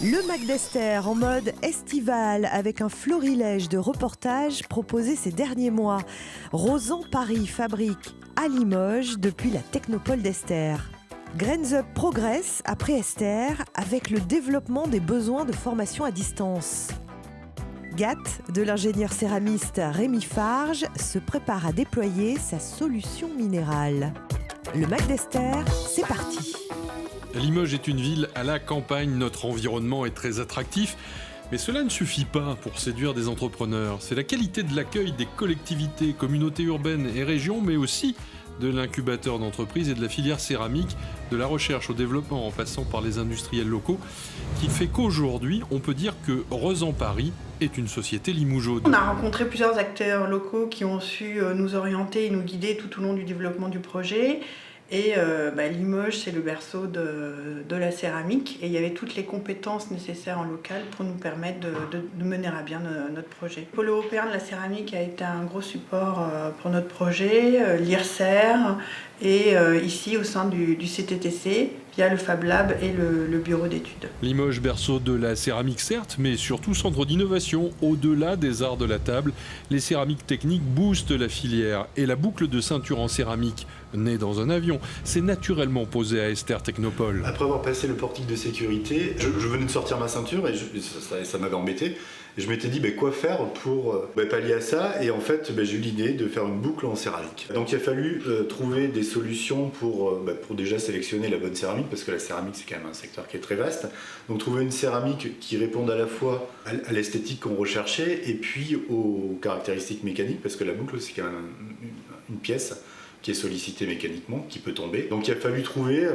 Le Mac d'Esther en mode estival avec un florilège de reportages proposés ces derniers mois. Rosan Paris fabrique à Limoges depuis la technopole d'Esther. Grains Up progresse après Esther avec le développement des besoins de formation à distance. GAT, de l'ingénieur céramiste Rémi Farge, se prépare à déployer sa solution minérale. Le Mac d'Esther, c'est parti. Limoges est une ville à la campagne, notre environnement est très attractif, mais cela ne suffit pas pour séduire des entrepreneurs. C'est la qualité de l'accueil des collectivités, communautés urbaines et régions, mais aussi de l'incubateur d'entreprises et de la filière céramique, de la recherche au développement en passant par les industriels locaux, qui fait qu'aujourd'hui, on peut dire que Rosan Paris est une société limougeaude. On a rencontré plusieurs acteurs locaux qui ont su nous orienter et nous guider tout au long du développement du projet. Et Limoges, c'est le berceau de la céramique et il y avait toutes les compétences nécessaires en local pour nous permettre de mener à bien notre projet. Le pôle européen de la céramique a été un gros support pour notre projet, l'IRCER et ici au sein du CTTC via le Fab Lab et le bureau d'études. Limoges, berceau de la céramique certes, mais surtout centre d'innovation. Au-delà des arts de la table, les céramiques techniques boostent la filière et la boucle de ceinture en céramique, née dans un avion, s'est naturellement posée à Esther Technopole. Après avoir passé le portique de sécurité, je venais de sortir ma ceinture et ça m'avait embêté. Et je m'étais dit quoi faire pour pallier à ça, et en fait j'ai eu l'idée de faire une boucle en céramique. Donc il a fallu trouver des solutions pour déjà sélectionner la bonne céramique, parce que la céramique c'est quand même un secteur qui est très vaste. Donc trouver une céramique qui réponde à la fois à l'esthétique qu'on recherchait et puis aux caractéristiques mécaniques, parce que la boucle c'est quand même une pièce qui est sollicité mécaniquement, qui peut tomber. Donc il a fallu trouver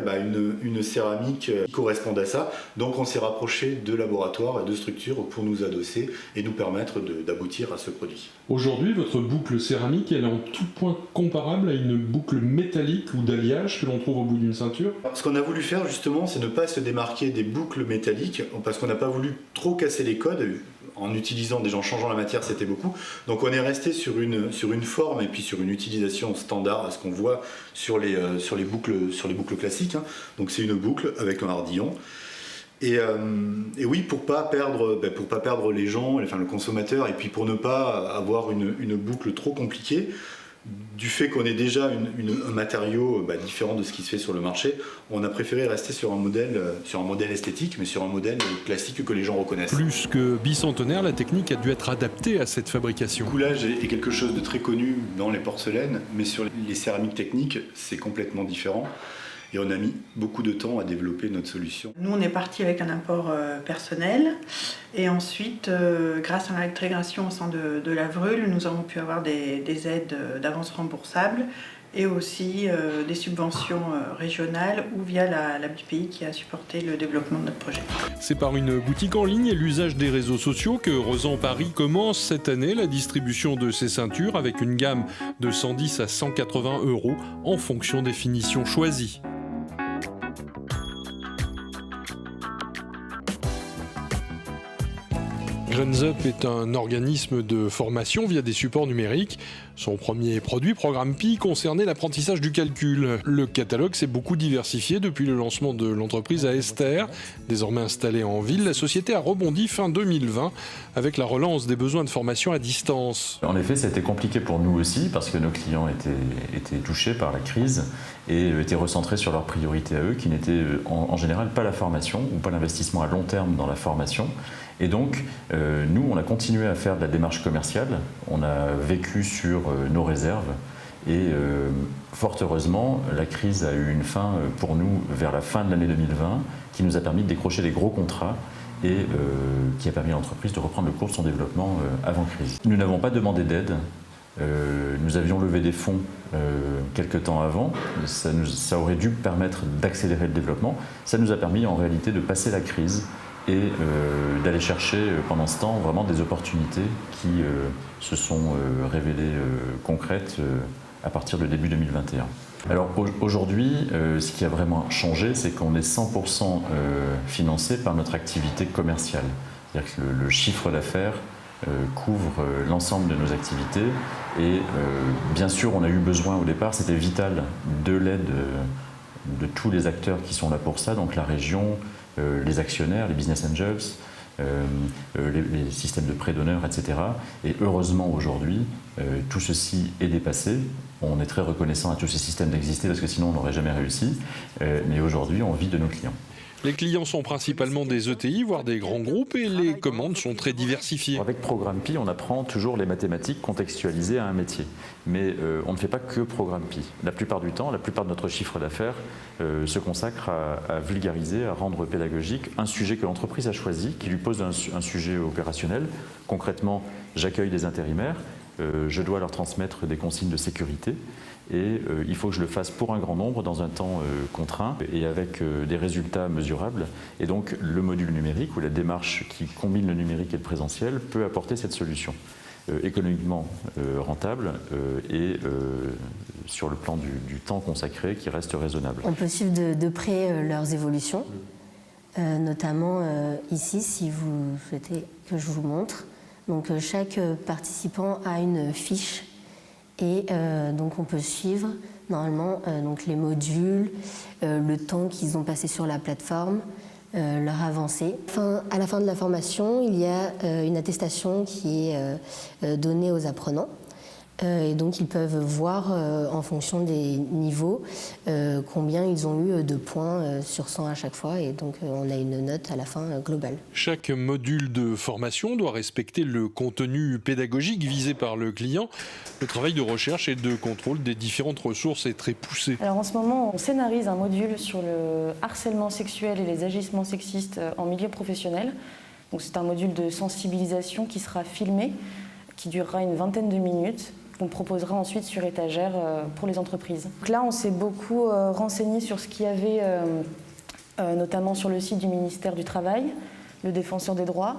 une céramique qui corresponde à ça. Donc on s'est rapproché de laboratoires et de structures pour nous adosser et nous permettre d'aboutir à ce produit. Aujourd'hui, votre boucle céramique, elle est en tout point comparable à une boucle métallique ou d'alliage que l'on trouve au bout d'une ceinture. Alors, ce qu'on a voulu faire justement, c'est ne pas se démarquer des boucles métalliques, parce qu'on n'a pas voulu trop casser les codes. En utilisant, déjà en changeant la matière, c'était beaucoup. Donc on est resté sur une forme et puis sur une utilisation standard, à ce qu'on voit sur les boucles classiques. Donc c'est une boucle avec un hardillon. Et oui, pour pas perdre les gens, le consommateur, et puis pour ne pas avoir une boucle trop compliquée, du fait qu'on ait déjà un matériau différent de ce qui se fait sur le marché, on a préféré rester sur un modèle esthétique, mais sur un modèle classique que les gens reconnaissent. Plus que bicentenaire, la technique a dû être adaptée à cette fabrication. Le coulage est quelque chose de très connu dans les porcelaines, mais sur les céramiques techniques, c'est complètement différent. Et on a mis beaucoup de temps à développer notre solution. Nous, on est parti avec un apport personnel. Et ensuite, grâce à l'intégration au sein de la VRUL, nous avons pu avoir des aides d'avance remboursables et aussi des subventions régionales ou via la BPI qui a supporté le développement de notre projet. C'est par une boutique en ligne et l'usage des réseaux sociaux que Rosan Paris commence cette année la distribution de ses ceintures avec une gamme de 110 à 180 € en fonction des finitions choisies. Grains Up est un organisme de formation via des supports numériques. Son premier produit, Programme Pi, concernait l'apprentissage du calcul. Le catalogue s'est beaucoup diversifié depuis le lancement de l'entreprise à Esther. Désormais installée en ville, la société a rebondi fin 2020 avec la relance des besoins de formation à distance. En effet, c'était compliqué pour nous aussi parce que nos clients étaient touchés par la crise et étaient recentrés sur leurs priorités à eux, qui n'étaient en général pas la formation ou pas l'investissement à long terme dans la formation. Et donc, nous, on a continué à faire de la démarche commerciale, on a vécu sur nos réserves et fort heureusement, la crise a eu une fin pour nous vers la fin de l'année 2020 qui nous a permis de décrocher des gros contrats et qui a permis à l'entreprise de reprendre le cours de son développement avant crise. Nous n'avons pas demandé d'aide. Nous avions levé des fonds quelques temps avant, ça aurait dû permettre d'accélérer le développement. Ça nous a permis en réalité de passer la crise et d'aller chercher pendant ce temps vraiment des opportunités qui se sont révélées concrètes à partir de début 2021. Alors aujourd'hui, ce qui a vraiment changé, c'est qu'on est 100% financé par notre activité commerciale. C'est-à-dire que le chiffre d'affaires couvre l'ensemble de nos activités et bien sûr on a eu besoin au départ, c'était vital, de l'aide de tous les acteurs qui sont là pour ça, donc la région les actionnaires, les business angels, les systèmes de prêt d'honneur, etc. Et heureusement aujourd'hui, tout ceci est dépassé. On est très reconnaissant à tous ces systèmes d'exister parce que sinon on n'aurait jamais réussi. Mais aujourd'hui, on vit de nos clients. Les clients sont principalement des ETI, voire des grands groupes, et les commandes sont très diversifiées. Avec Programme Pi, on apprend toujours les mathématiques contextualisées à un métier. Mais on ne fait pas que Programme Pi. La plupart du temps, la plupart de notre chiffre d'affaires se consacre à vulgariser, à rendre pédagogique un sujet que l'entreprise a choisi, qui lui pose un sujet opérationnel. Concrètement, j'accueille des intérimaires, je dois leur transmettre des consignes de sécurité. Et il faut que je le fasse pour un grand nombre dans un temps contraint et avec des résultats mesurables. Et donc le module numérique ou la démarche qui combine le numérique et le présentiel peut apporter cette solution économiquement rentable et sur le plan du temps consacré qui reste raisonnable. On peut suivre de près leurs évolutions, notamment ici si vous souhaitez que je vous montre. Donc chaque participant a une fiche. Et donc on peut suivre normalement donc les modules, le temps qu'ils ont passé sur la plateforme, leur avancée. À la fin de la formation, il y a une attestation qui est donnée aux apprenants. Et donc ils peuvent voir en fonction des niveaux combien ils ont eu de points sur 100 à chaque fois et donc on a une note à la fin globale. Chaque module de formation doit respecter le contenu pédagogique visé par le client. Le travail de recherche et de contrôle des différentes ressources est très poussé. Alors en ce moment, on scénarise un module sur le harcèlement sexuel et les agissements sexistes en milieu professionnel. Donc c'est un module de sensibilisation qui sera filmé, qui durera une vingtaine de minutes. On proposera ensuite sur étagère pour les entreprises. Donc là, on s'est beaucoup renseigné sur ce qu'il y avait, notamment sur le site du ministère du Travail, le Défenseur des droits,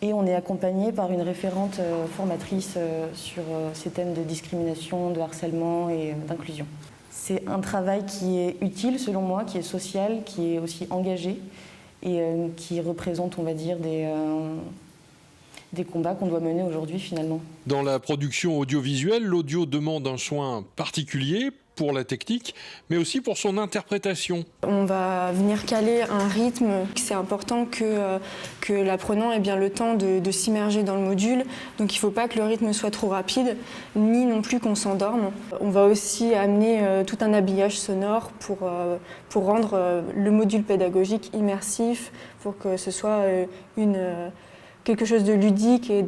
et on est accompagné par une référente formatrice sur ces thèmes de discrimination, de harcèlement et d'inclusion. C'est un travail qui est utile, selon moi, qui est social, qui est aussi engagé et qui représente, on va dire, des combats qu'on doit mener aujourd'hui finalement. Dans la production audiovisuelle, l'audio demande un soin particulier pour la technique, mais aussi pour son interprétation. On va venir caler un rythme. C'est important que l'apprenant ait bien le temps de s'immerger dans le module. Donc il ne faut pas que le rythme soit trop rapide, ni non plus qu'on s'endorme. On va aussi amener tout un habillage sonore pour rendre le module pédagogique immersif, pour que ce soit quelque chose de ludique et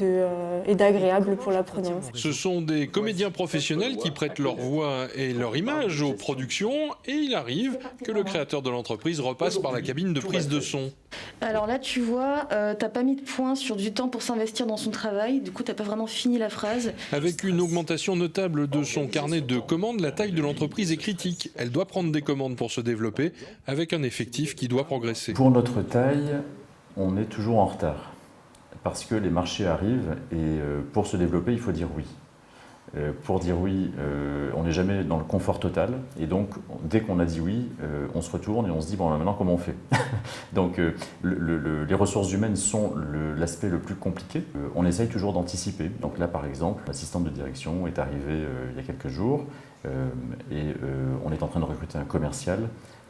d'agréable pour l'apprenant. Ce sont des comédiens professionnels qui prêtent leur voix et leur image aux productions et il arrive que le créateur de l'entreprise repasse par la cabine de prise de son. Alors là, tu vois, t'as pas mis de point sur du temps pour s'investir dans son travail, du coup t'as pas vraiment fini la phrase. Avec une augmentation notable de son carnet de commandes, la taille de l'entreprise est critique. Elle doit prendre des commandes pour se développer avec un effectif qui doit progresser. Pour notre taille, on est toujours en retard. Parce que les marchés arrivent et pour se développer, il faut dire oui. Pour dire oui, on n'est jamais dans le confort total et donc dès qu'on a dit oui, on se retourne et on se dit bon maintenant comment on fait. Donc les ressources humaines sont l'aspect le plus compliqué. On essaye toujours d'anticiper. Donc là par exemple, l'assistante de direction est arrivée il y a quelques jours et on est en train de recruter un commercial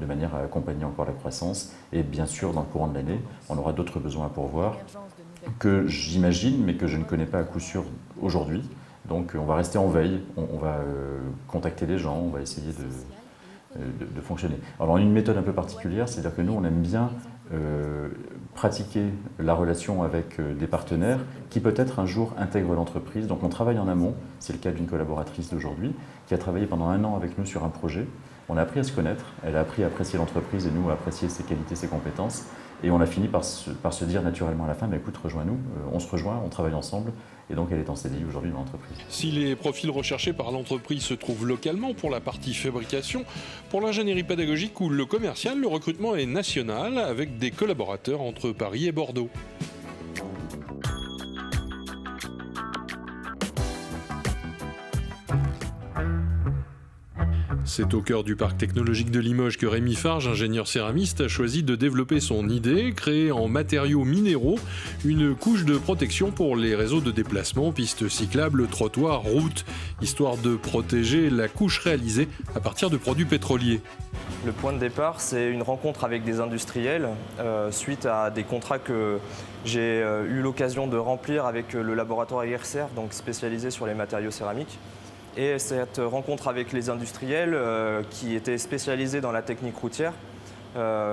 de manière à accompagner encore la croissance et bien sûr dans le courant de l'année, on aura d'autres besoins à pourvoir que j'imagine mais que je ne connais pas à coup sûr aujourd'hui. Donc on va rester en veille, on va contacter les gens, on va essayer de fonctionner. Alors une méthode un peu particulière, c'est-à-dire que nous on aime bien pratiquer la relation avec des partenaires qui peut-être un jour intègrent l'entreprise. Donc on travaille en amont, c'est le cas d'une collaboratrice d'aujourd'hui qui a travaillé pendant 1 an avec nous sur un projet. On a appris à se connaître, elle a appris à apprécier l'entreprise et nous à apprécier ses qualités, ses compétences. Et on a fini par se dire naturellement à la fin, mais écoute, rejoins-nous, on se rejoint, on travaille ensemble. Et donc elle est en CDI aujourd'hui dans l'entreprise. Si les profils recherchés par l'entreprise se trouvent localement pour la partie fabrication, pour l'ingénierie pédagogique ou le commercial, le recrutement est national avec des collaborateurs entre Paris et Bordeaux. C'est au cœur du parc technologique de Limoges que Rémi Farge, ingénieur céramiste, a choisi de développer son idée, créer en matériaux minéraux une couche de protection pour les réseaux de déplacement, pistes cyclables, trottoirs, routes, histoire de protéger la couche réalisée à partir de produits pétroliers. Le point de départ, c'est une rencontre avec des industriels suite à des contrats que j'ai eu l'occasion de remplir avec le laboratoire IRCER, donc spécialisé sur les matériaux céramiques. Et cette rencontre avec les industriels qui étaient spécialisés dans la technique routière,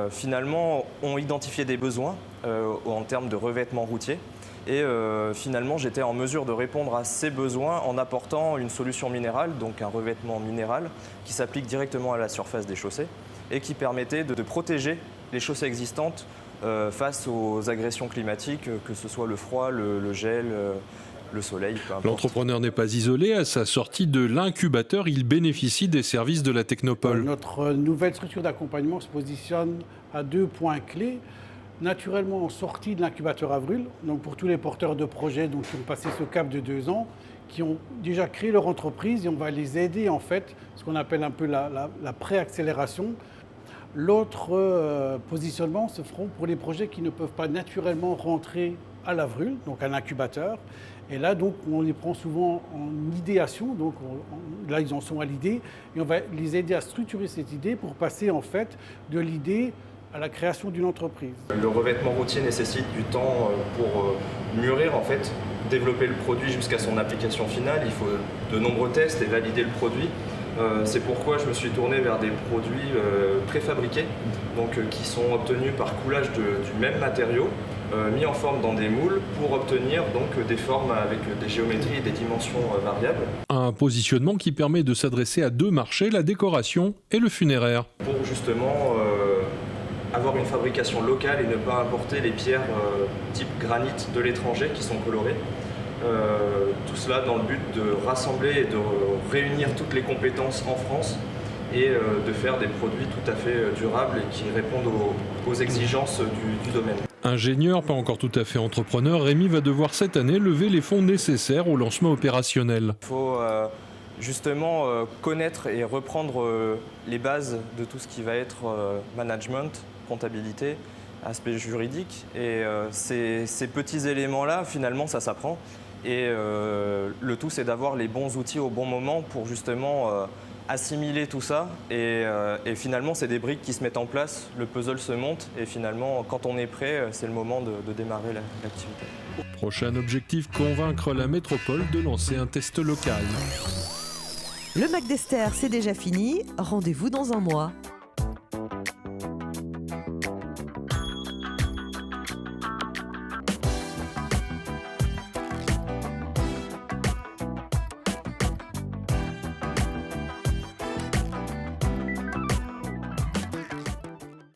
finalement ont identifié des besoins en termes de revêtement routier. Et finalement, j'étais en mesure de répondre à ces besoins en apportant une solution minérale, donc un revêtement minéral, qui s'applique directement à la surface des chaussées et qui permettait de protéger les chaussées existantes face aux agressions climatiques, que ce soit le froid, le gel, le soleil, peu importe. L'entrepreneur n'est pas isolé. À sa sortie de l'incubateur, il bénéficie des services de la Technopole. Notre nouvelle structure d'accompagnement se positionne à 2 points clés. Naturellement, en sortie de l'incubateur Avril, donc pour tous les porteurs de projets qui ont passé ce cap de 2 ans, qui ont déjà créé leur entreprise, et on va les aider en fait, ce qu'on appelle un peu la pré-accélération. L'autre positionnement se feront pour les projets qui ne peuvent pas naturellement rentrer à l'Avril, donc à l'incubateur. Et là, donc, on les prend souvent en idéation, donc là, ils en sont à l'idée, et on va les aider à structurer cette idée pour passer en fait de l'idée à la création d'une entreprise. Le revêtement routier nécessite du temps pour mûrir, en fait, développer le produit jusqu'à son application finale. Il faut de nombreux tests et valider le produit. C'est pourquoi je me suis tourné vers des produits préfabriqués, donc qui sont obtenus par coulage du même matériau, mis en forme dans des moules pour obtenir donc des formes avec des géométries et des dimensions variables. Un positionnement qui permet de s'adresser à 2 marchés, la décoration et le funéraire. Pour justement avoir une fabrication locale et ne pas importer les pierres type granit de l'étranger qui sont colorées. Tout cela dans le but de rassembler et de réunir toutes les compétences en France et de faire des produits tout à fait durables et qui répondent aux exigences du domaine. Ingénieur, pas encore tout à fait entrepreneur, Rémi va devoir cette année lever les fonds nécessaires au lancement opérationnel. Il faut justement connaître et reprendre les bases de tout ce qui va être management, comptabilité, aspect juridique. Et ces petits éléments-là, finalement, ça s'apprend. Et le tout, c'est d'avoir les bons outils au bon moment pour justement assimiler tout ça. Et finalement, c'est des briques qui se mettent en place, le puzzle se monte. Et finalement, quand on est prêt, c'est le moment de démarrer l'activité. Prochain objectif, convaincre la métropole de lancer un test local. Le Mac d'Esther, c'est déjà fini. Rendez-vous dans un mois.